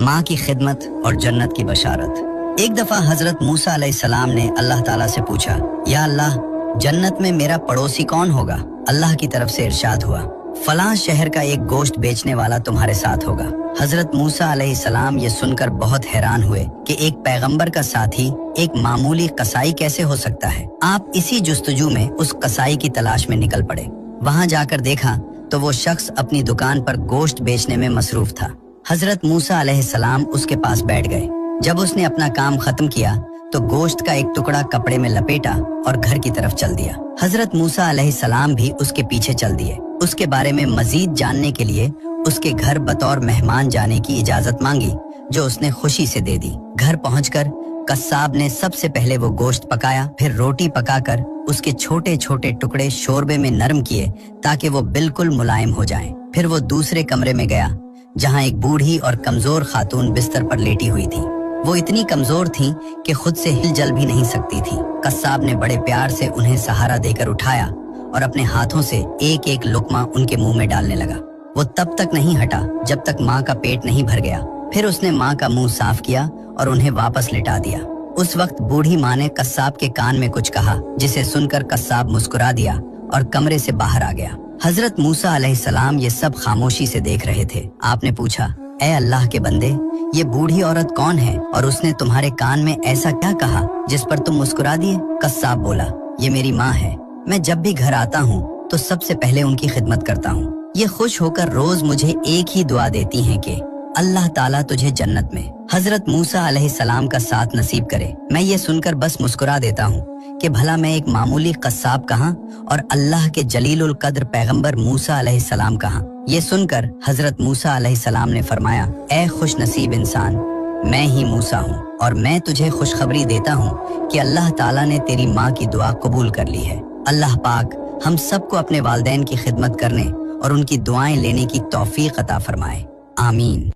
माँ की खिदमत और जन्नत की बशारत। एक दफा हजरत मूसा अलैहिस्सलाम ने अल्लाह ताला से पूछा, या अल्लाह, जन्नत में मेरा पड़ोसी कौन होगा? अल्लाह की तरफ से इरशाद हुआ, फलां शहर का एक गोश्त बेचने वाला तुम्हारे साथ होगा। हजरत मूसा अलैहिस्सलाम ये सुनकर बहुत हैरान हुए कि एक पैगंबर का साथी एक मामूली कसाई कैसे हो सकता है। आप इसी जुस्तजू में उस कसाई की तलाश में निकल पड़े। वहां जाकर देखा तो वो शख्स अपनी दुकान पर गोश्त बेचने में मसरूफ था। हजरत मूसा अलैहिस्सलाम उसके पास बैठ गए। जब उसने अपना काम खत्म किया तो गोश्त का एक टुकड़ा कपड़े में लपेटा और घर की तरफ चल दिया। हजरत मूसा अलैहिस्सलाम भी उसके पीछे चल दिए। उसके बारे में मजीद जानने के लिए उसके घर बतौर मेहमान जाने की इजाजत मांगी, जो उसने खुशी से दे दी। घर पहुंचकर कस्साब ने सबसे पहले वो गोश्त पकाया, फिर रोटी पकाकर उसके छोटे छोटे टुकड़े शोरबे में नरम किए ताकि वो बिल्कुल मुलायम हो जाएं। फिर वो दूसरे कमरे में गया जहां एक बूढ़ी और कमजोर खातून बिस्तर पर लेटी हुई थी। वो इतनी कमजोर थीं कि खुद से हिल-जल भी नहीं सकती थी। कस्साब ने बड़े प्यार से उन्हें सहारा देकर उठाया और अपने हाथों से एक एक लुकमा उनके मुंह में डालने लगा। वो तब तक नहीं हटा जब तक माँ का पेट नहीं भर गया। फिर उसने माँ का मुंह साफ किया और उन्हें वापस लिटा दिया। उस वक्त बूढ़ी माँ ने कस्साब के कान में कुछ कहा, जिसे सुनकर कस्साब मुस्कुरा दिया और कमरे से बाहर आ गया। हजरत मूसा अलैहिस्सलाम ये सब खामोशी से देख रहे थे। आपने पूछा, ऐ अल्लाह के बंदे, ये बूढ़ी औरत कौन है और उसने तुम्हारे कान में ऐसा क्या कहा जिस पर तुम मुस्कुरा दिए? कस्साब बोला, ये मेरी माँ है। मैं जब भी घर आता हूँ तो सबसे पहले उनकी खिदमत करता हूँ। ये खुश होकर रोज मुझे एक ही दुआ देती हैं कि अल्लाह ताला तुझे जन्नत में हजरत मूसा अलैहिस्सलाम का साथ नसीब करे। मैं ये सुनकर बस मुस्कुरा देता हूँ कि भला मैं एक मामूली कस्साब कहाँ और अल्लाह के जलीलुल कद्र पैगंबर मूसा अलैहिस्सलाम कहाँ। ये सुनकर हजरत मूसा अलैहिस्सलाम ने फरमाया, ऐ खुश नसीब इंसान, मैं ही मूसा हूँ और मैं तुझे खुशखबरी देता हूँ कि अल्लाह ताला ने तेरी माँ की दुआ कबूल कर ली है। अल्लाह पाक हम सबको अपने वालिदैन की खिदमत करने और उनकी दुआएं लेने की तौफीक अता फरमाए। आमीन।